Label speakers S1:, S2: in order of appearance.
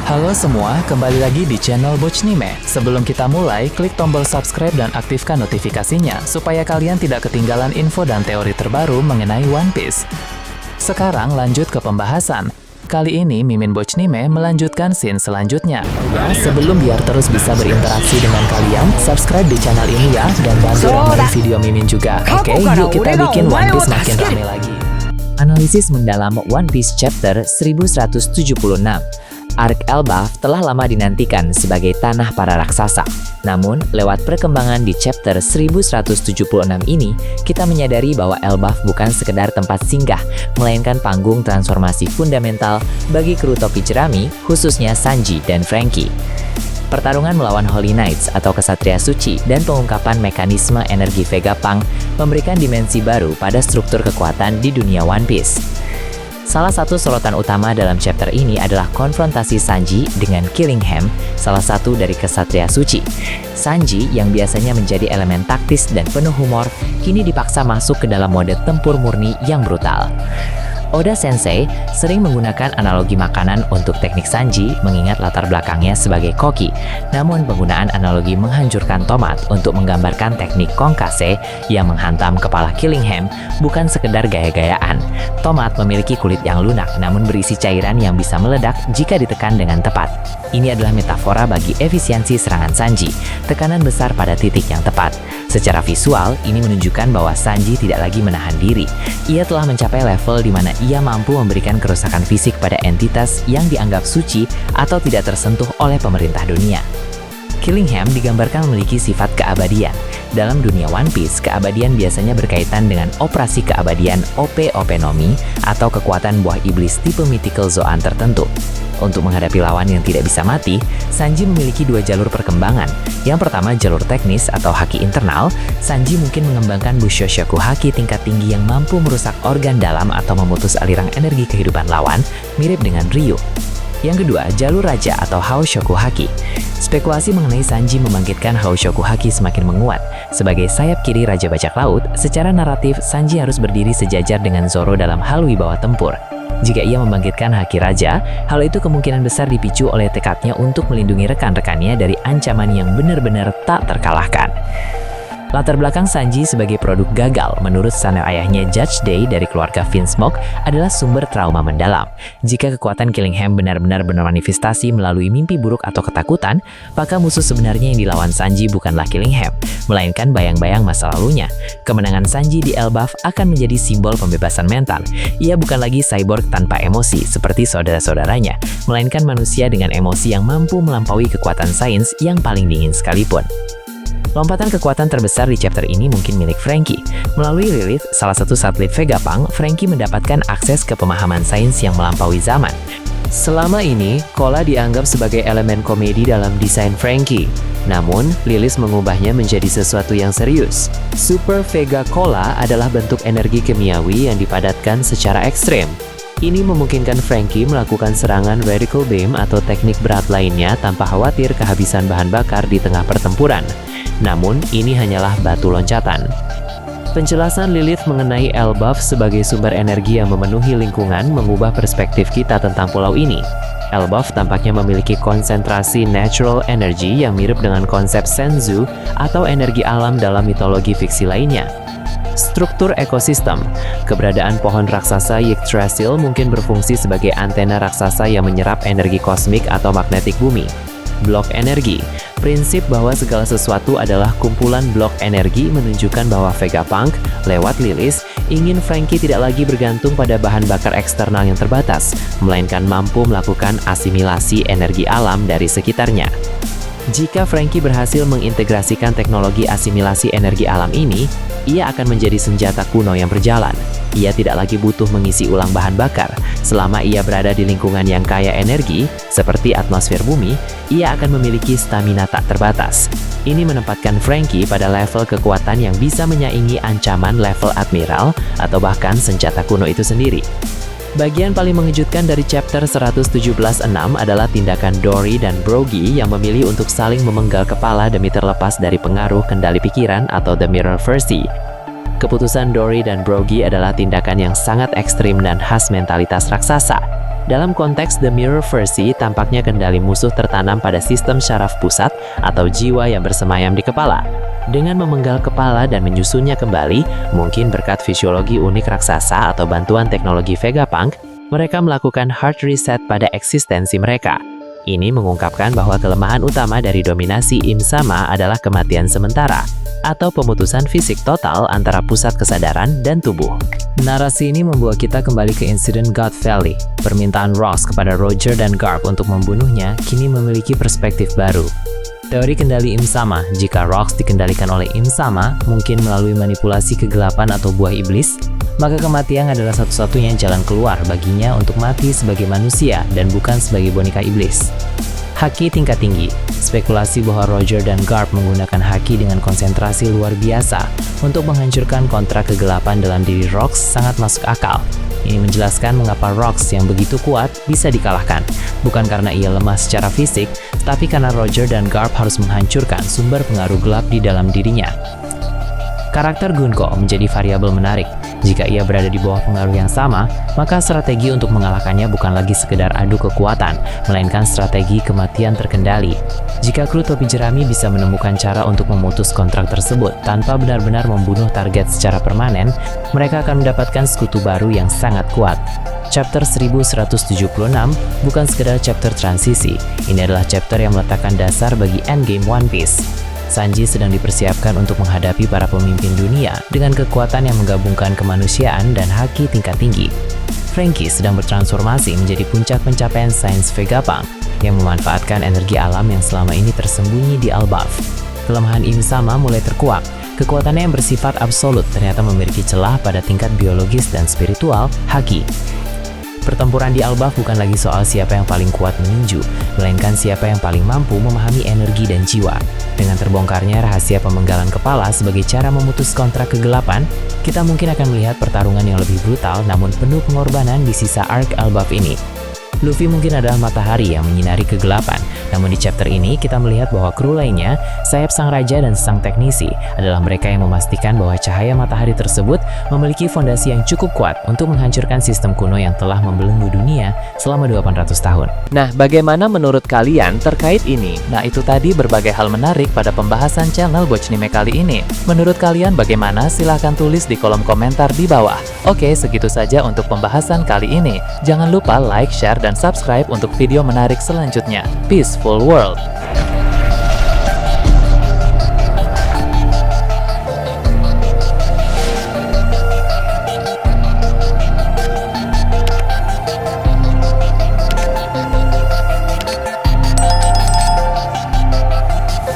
S1: Halo semua, kembali lagi di channel Bochnime. Sebelum kita mulai, klik tombol subscribe dan aktifkan notifikasinya supaya kalian tidak ketinggalan info dan teori terbaru mengenai One Piece. Sekarang lanjut ke pembahasan. Kali ini Mimin Bochnime melanjutkan scene selanjutnya. Ya, sebelum biar terus bisa berinteraksi dengan kalian, subscribe di channel ini ya, dan bantu ramein video Mimin juga. Oke, yuk kita bikin One Piece makin rame lagi. Analisis mendalam One Piece Chapter 1176. Arc Elbaf telah lama dinantikan sebagai tanah para raksasa. Namun, lewat perkembangan di chapter 1176 ini, kita menyadari bahwa Elbaf bukan sekedar tempat singgah, melainkan panggung transformasi fundamental bagi kru topi jerami, khususnya Sanji dan Franky. Pertarungan melawan Holy Knights atau Kesatria Suci dan pengungkapan mekanisme energi Vegapunk memberikan dimensi baru pada struktur kekuatan di dunia One Piece. Salah satu sorotan utama dalam chapter ini adalah konfrontasi Sanji dengan Killingham, salah satu dari Kesatria Suci. Sanji, yang biasanya menjadi elemen taktis dan penuh humor, kini dipaksa masuk ke dalam mode tempur murni yang brutal. Oda Sensei sering menggunakan analogi makanan untuk teknik Sanji mengingat latar belakangnya sebagai koki. Namun penggunaan analogi menghancurkan tomat untuk menggambarkan teknik Konkase yang menghantam kepala Killingham bukan sekedar gaya-gayaan. Tomat memiliki kulit yang lunak namun berisi cairan yang bisa meledak jika ditekan dengan tepat. Ini adalah metafora bagi efisiensi serangan Sanji, tekanan besar pada titik yang tepat. Secara visual, ini menunjukkan bahwa Sanji tidak lagi menahan diri. Ia telah mencapai level di mana ia mampu memberikan kerusakan fisik pada entitas yang dianggap suci atau tidak tersentuh oleh pemerintah dunia. Killingham digambarkan memiliki sifat keabadian. Dalam dunia One Piece, keabadian biasanya berkaitan dengan operasi keabadian OP-Nomi atau kekuatan buah iblis tipe Mythical Zoan tertentu. Untuk menghadapi lawan yang tidak bisa mati, Sanji memiliki dua jalur perkembangan. Yang pertama, jalur teknis atau haki internal. Sanji mungkin mengembangkan Bushoshoku haki tingkat tinggi yang mampu merusak organ dalam atau memutus aliran energi kehidupan lawan, mirip dengan Ryu. Yang kedua, jalur raja atau Haoshoku haki. Spekulasi mengenai Sanji membangkitkan Haoshoku haki semakin menguat. Sebagai sayap kiri Raja Bajak Laut, secara naratif Sanji harus berdiri sejajar dengan Zoro dalam hal wibawa tempur. Jika ia membangkitkan haki raja, hal itu kemungkinan besar dipicu oleh tekadnya untuk melindungi rekan-rekannya dari ancaman yang benar-benar tak terkalahkan. Latar belakang Sanji sebagai produk gagal menurut saner ayahnya Judge Day dari keluarga Vinsmoke adalah sumber trauma mendalam. Jika kekuatan Killingham benar-benar bermanifestasi melalui mimpi buruk atau ketakutan, maka musuh sebenarnya yang dilawan Sanji bukanlah Killingham, melainkan bayang-bayang masa lalunya. Kemenangan Sanji di Elbaf akan menjadi simbol pembebasan mental. Ia bukan lagi cyborg tanpa emosi seperti saudara-saudaranya, melainkan manusia dengan emosi yang mampu melampaui kekuatan sains yang paling dingin sekalipun. Lompatan kekuatan terbesar di chapter ini mungkin milik Franky. Melalui Lilith, salah satu satelit Vegapunk, Franky mendapatkan akses ke pemahaman sains yang melampaui zaman. Selama ini, Cola dianggap sebagai elemen komedi dalam desain Franky. Namun, Lilith mengubahnya menjadi sesuatu yang serius. Super Vega Cola adalah bentuk energi kimiawi yang dipadatkan secara ekstrem. Ini memungkinkan Franky melakukan serangan vertical beam atau teknik berat lainnya tanpa khawatir kehabisan bahan bakar di tengah pertempuran. Namun, ini hanyalah batu loncatan. Penjelasan Lilith mengenai Elbaf sebagai sumber energi yang memenuhi lingkungan mengubah perspektif kita tentang pulau ini. Elbaf tampaknya memiliki konsentrasi natural energy yang mirip dengan konsep Senzu atau energi alam dalam mitologi fiksi lainnya. Struktur ekosistem. Keberadaan pohon raksasa Yggdrasil mungkin berfungsi sebagai antena raksasa yang menyerap energi kosmik atau magnetik bumi. Blok energi. Prinsip bahwa segala sesuatu adalah kumpulan blok energi menunjukkan bahwa Vegapunk, lewat Lilith, ingin Franky tidak lagi bergantung pada bahan bakar eksternal yang terbatas, melainkan mampu melakukan asimilasi energi alam dari sekitarnya. Jika Franky berhasil mengintegrasikan teknologi asimilasi energi alam ini, ia akan menjadi senjata kuno yang berjalan. Ia tidak lagi butuh mengisi ulang bahan bakar. Selama ia berada di lingkungan yang kaya energi, seperti atmosfer bumi, ia akan memiliki stamina tak terbatas. Ini menempatkan Franky pada level kekuatan yang bisa menyaingi ancaman level Admiral atau bahkan senjata kuno itu sendiri. Bagian paling mengejutkan dari chapter 117.6 adalah tindakan Dory dan Brogy yang memilih untuk saling memenggal kepala demi terlepas dari pengaruh kendali pikiran atau The Mirror Versi. Keputusan Dory dan Brogy adalah tindakan yang sangat ekstrim dan khas mentalitas raksasa.
S2: Dalam konteks The Mirrorverse, tampaknya kendali musuh tertanam pada sistem syaraf pusat atau jiwa yang bersemayam di kepala. Dengan memenggal kepala dan menyusunnya kembali, mungkin berkat fisiologi unik raksasa atau bantuan teknologi Vegapunk, mereka melakukan hard reset pada eksistensi mereka. Ini mengungkapkan bahwa kelemahan utama dari dominasi Im Sama adalah kematian sementara, atau pemutusan fisik total antara pusat kesadaran dan tubuh.
S1: Narasi ini membawa kita kembali ke insiden God Valley. Permintaan Rox kepada Roger dan Garp untuk membunuhnya kini memiliki perspektif baru. Teori kendali Im Sama, jika Rox dikendalikan oleh Im Sama, mungkin melalui manipulasi kegelapan atau buah iblis, maka kematian adalah satu-satunya jalan keluar baginya untuk mati sebagai manusia dan bukan sebagai boneka iblis. Haki tingkat tinggi. Spekulasi bahwa Roger dan Garp menggunakan haki dengan konsentrasi luar biasa untuk menghancurkan kontrak kegelapan dalam diri Rox sangat masuk akal. Ini menjelaskan mengapa Rox yang begitu kuat bisa dikalahkan, bukan karena ia lemah secara fisik, tapi karena Roger dan Garp harus menghancurkan sumber pengaruh gelap di dalam dirinya. Karakter Gunko menjadi variabel menarik. Jika ia berada di bawah pengaruh yang sama, maka strategi untuk mengalahkannya bukan lagi sekedar adu kekuatan, melainkan strategi kematian terkendali. Jika kru topi jerami bisa menemukan cara untuk memutus kontrak tersebut tanpa benar-benar membunuh target secara permanen, mereka akan mendapatkan sekutu baru yang sangat kuat. Chapter 1176 bukan sekedar chapter transisi, ini adalah chapter yang meletakkan dasar bagi endgame One Piece. Sanji sedang dipersiapkan untuk menghadapi para pemimpin dunia dengan kekuatan yang menggabungkan kemanusiaan dan haki tingkat tinggi. Franky sedang bertransformasi menjadi puncak pencapaian sains Vegapunk yang memanfaatkan energi alam yang selama ini tersembunyi di Elbaf. Kelemahan Im Sama mulai terkuak. Kekuatannya yang bersifat absolut ternyata memiliki celah pada tingkat biologis dan spiritual, haki. Pertempuran di Elbaf bukan lagi soal siapa yang paling kuat meninju, melainkan siapa yang paling mampu memahami energi dan jiwa. Dengan terbongkarnya rahasia pemenggalan kepala sebagai cara memutus kontrak kegelapan, kita mungkin akan melihat pertarungan yang lebih brutal namun penuh pengorbanan di sisa arc Elbaf ini. Luffy mungkin adalah matahari yang menyinari kegelapan, namun di chapter ini kita melihat bahwa kru lainnya, sayap sang raja dan sang teknisi, adalah mereka yang memastikan bahwa cahaya matahari tersebut memiliki fondasi yang cukup kuat untuk menghancurkan sistem kuno yang telah membelenggu dunia selama 800 tahun.
S2: Nah, bagaimana menurut kalian terkait ini?
S1: Nah, itu tadi berbagai hal menarik pada pembahasan channel Bochnime kali ini. Menurut kalian bagaimana? Silahkan tulis di kolom komentar di bawah. Oke, segitu saja untuk pembahasan kali ini. Jangan lupa like, share, dan subscribe untuk video menarik selanjutnya. Peaceful World!